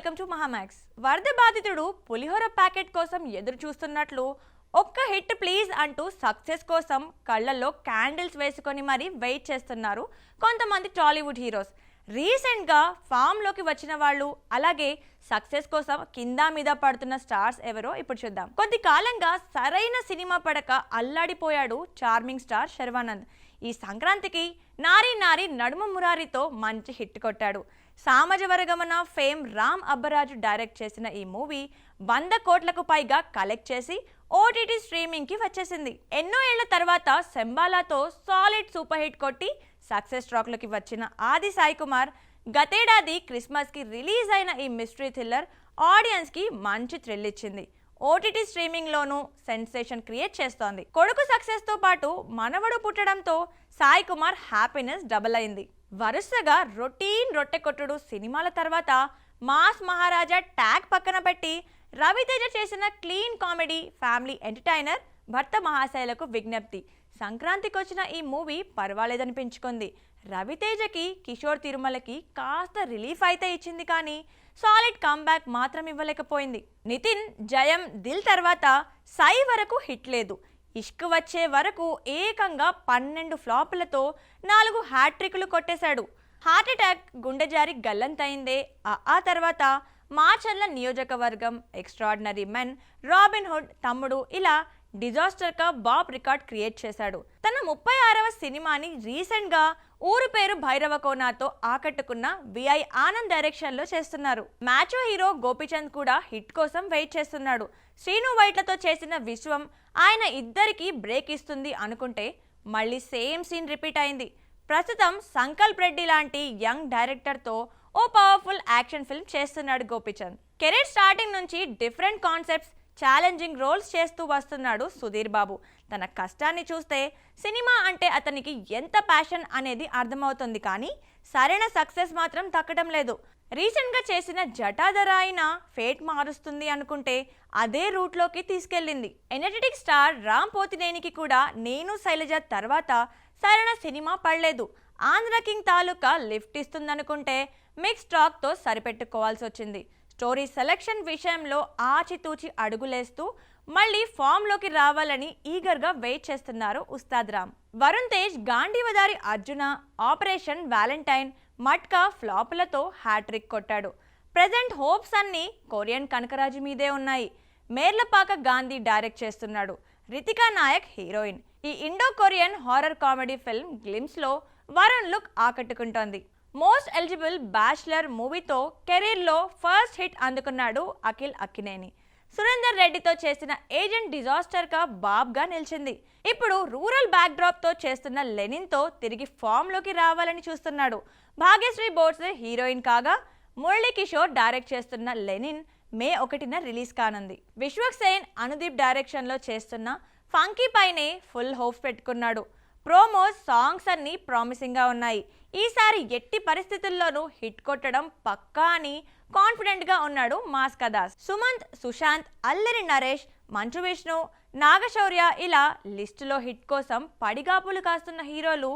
Welcome to Mahaa Max. వరద బాధితుడు పులిహోర packet కోసం ఎదురు చూస్తున్నట్లు ఒక్క హిట్ ప్లీజ్ అంటూ సక్సెస్ కోసం కళ్ళల్లో క్యాండిల్స్ వేసుకొని మరీ వెయిట్ చేస్తున్నారు కొంతమంది టాలీవుడ్ హీరోస్. రీసెంట్గా ఫామ్లోకి వచ్చిన వాళ్ళు, అలాగే సక్సెస్ కోసం కింద మీద పడుతున్న స్టార్స్ ఎవరో ఇప్పుడు చూద్దాం. కొద్ది కాలంగా సరైన సినిమా పడక అల్లాడిపోయాడు చార్మింగ్ స్టార్ శర్వానంద్. ఈ సంక్రాంతికి నారీ నారీ నడుమ మురారితో మంచి హిట్ కొట్టాడు. సామజవరగమన ఫేమ్ రామ్ అబ్బరాజు డైరెక్ట్ చేసిన ఈ మూవీ 100 కోట్లకు పైగా కలెక్ట్ చేసి ఓటీటీ స్ట్రీమింగ్కి వచ్చేసింది. ఎన్నో ఏళ్ల తర్వాత శంబాలాతో సాలిడ్ సూపర్ హిట్ కొట్టి సక్సెస్ ట్రాక్లోకి వచ్చిన ఆది సాయి కుమార్ గతేడాది క్రిస్మస్కి రిలీజ్ అయిన ఈ మిస్టరీ థ్రిల్లర్ ఆడియన్స్కి మంచి థ్రిల్ ఇచ్చింది. ఓటీటీ స్ట్రీమింగ్లోనూ సెన్సేషన్ క్రియేట్ చేస్తోంది. కొడుకు సక్సెస్తో పాటు మనవడు పుట్టడంతో సాయి కుమార్ హ్యాపీనెస్ డబుల్ అయింది. వరుసగా రొట్టె కొట్టుడు సినిమాల తర్వాత మాస్ మహారాజా ట్యాగ్ పక్కన పెట్టి రవితేజ చేసిన క్లీన్ కామెడీ ఫ్యామిలీ ఎంటర్టైనర్ భర్త మహాశైలకు విజ్ఞప్తి. సంక్రాంతికి వచ్చిన ఈ మూవీ పర్వాలేదనిపించుకుంది. రవితేజకి కిషోర్ తిరుమలకి కాస్త రిలీఫ్ అయితే ఇచ్చింది, కానీ సాలిడ్ కంబ్యాక్ మాత్రం ఇవ్వలేకపోయింది. నితిన్ జయం దిల్ తర్వాత సాయి వరకు హిట్ లేదు. ఇష్క్ వచ్చే వరకు ఏకంగా 12 ఫ్లాపులతో 4 హ్యాట్రిక్లు కొట్టేశాడు. హార్ట్ అటాక్, గుండె జారి గల్లంతైందే. ఆ తర్వాత మాచర్ల నియోజకవర్గం, ఎక్స్ట్రాడినరీ మెన్, రాబిన్ హుడ్, తమ్ముడు ఇలా డిజాస్టర్గా బాబ్ రికార్డ్ క్రియేట్ చేశాడు. తన 36వ సినిమాని రీసెంట్గా ఊరు పేరు భైరవ కోనాతో ఆకట్టుకున్న విఐ ఆనంద్ డైరెక్షన్లో చేస్తున్నారు. మ్యాచో హీరో గోపీచంద్ కూడా హిట్ కోసం వెయిట్ చేస్తున్నాడు. శ్రీను వైట్లతో చేసిన విశ్వం ఆయన ఇద్దరికి బ్రేక్ ఇస్తుంది అనుకుంటే మళ్ళీ సేమ్ సీన్ రిపీట్ అయింది. ప్రస్తుతం సంకల్ప్ రెడ్డి లాంటి యంగ్ డైరెక్టర్తో ఓ పవర్ఫుల్ యాక్షన్ ఫిల్మ్ చేస్తున్నాడు గోపీచంద్. కెరీర్ స్టార్టింగ్ నుంచి డిఫరెంట్ కాన్సెప్ట్స్, ఛాలెంజింగ్ రోల్స్ చేస్తూ వస్తున్నాడు సుధీర్ బాబు. తన కష్టాన్ని చూస్తే సినిమా అంటే అతనికి ఎంత ప్యాషన్ అనేది అర్థమవుతుంది, కానీ సరైన సక్సెస్ మాత్రం దక్కడం లేదు. రీసెంట్గా చేసిన జటాధర అయినా ఫేట్ మారుస్తుంది అనుకుంటే అదే రూట్లోకి తీసుకెళ్ళింది. ఎనర్జెటిక్ స్టార్ రామ్ పోతినేనికి కూడా నేను శైలజ తర్వాత సరైన సినిమా పడలేదు. ఆంధ్ర కింగ్ తాలూకా లిఫ్ట్ ఇస్తుందనుకుంటే మిక్స్ టాక్తో సరిపెట్టుకోవాల్సి వచ్చింది. స్టోరీ సెలెక్షన్ విషయంలో ఆచితూచి అడుగులేస్తూ మళ్ళీ ఫామ్లోకి రావాలని ఈగర్గా వెయిట్ చేస్తున్నారు ఉస్తాద్ రామ్. వరుణ్ తేజ్ గాంధీవదారి అర్జున, ఆపరేషన్ వ్యాలంటైన్, మట్కా ఫ్లాపులతో హ్యాట్రిక్ కొట్టాడు. ప్రెజెంట్ హోప్స్ అన్ని కొరియన్ కనకరాజు మీదే ఉన్నాయి. మేర్లపాక గాంధీ డైరెక్ట్ చేస్తున్నాడు. రితికా నాయక్ హీరోయిన్. ఈ Indo Korean horror comedy film గ్లిమ్స్లో వరుణ్ లుక్ ఆకట్టుకుంటోంది. మోస్ట్ ఎలిజిబుల్ బ్యాచ్లర్ మూవీతో కెరీర్లో ఫస్ట్ హిట్ అందుకున్నాడు అఖిల్ అక్కినేని. సురేందర్ రెడ్డితో చేసిన ఏజెంట్ డిజాస్టర్గా బాబ్గా నిలిచింది. ఇప్పుడు రూరల్ బ్యాక్డ్రాప్తో చేస్తున్న లెనిన్తో తిరిగి ఫామ్లోకి రావాలని చూస్తున్నాడు. భాగ్యశ్రీ బోర్డ్స్ హీరోయిన్ కాగా మురళీ కిషోర్ డైరెక్ట్ చేస్తున్న లెనిన్ మే 1న రిలీజ్ కానుంది. విశ్వక్ సేన్, అనుదీప్ డైరెక్షన్లో చేస్తున్న ఫంకీ పైనే ఫుల్ హోప్స్ పెట్టుకున్నాడు. ప్రోమోస్, సాంగ్స్ అన్నీ ప్రామిసింగ్గా ఉన్నాయి. ఈసారి ఎట్టి పరిస్థితుల్లోనూ హిట్ కొట్టడం పక్కా అని కాన్ఫిడెంట్గా ఉన్నాడు మాస్ కదాస్. సుమంత్, సుశాంత్, అల్లరి నరేష్, మంచు విష్ణు, నాగశౌర్య ఇలా లిస్టులో హిట్ కోసం పడిగాపులు కాస్తున్న హీరోలు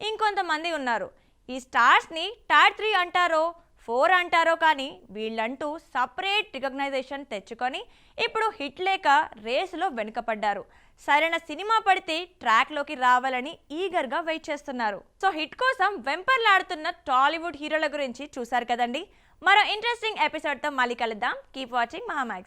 ఇంకొంతమంది ఉన్నారు. ఈ స్టార్స్ని టాప్ 3 అంటారో 4 అంటారో, కానీ వీళ్ళంటూ సపరేట్ రికగ్నైజేషన్ తెచ్చుకొని ఇప్పుడు హిట్ లేక రేసులో వెనుకపడ్డారు. సరైన సినిమా పడితే ట్రాక్లోకి రావాలని ఈగర్గా వెయిట్ చేస్తున్నారు. సో హిట్ కోసం వెంపర్లాడుతున్న టాలీవుడ్ హీరోల గురించి చూసారు కదండి. మరో ఇంట్రెస్టింగ్ ఎపిసోడ్తో మళ్ళీ కలుద్దాం. Keep watching Mahaa Max.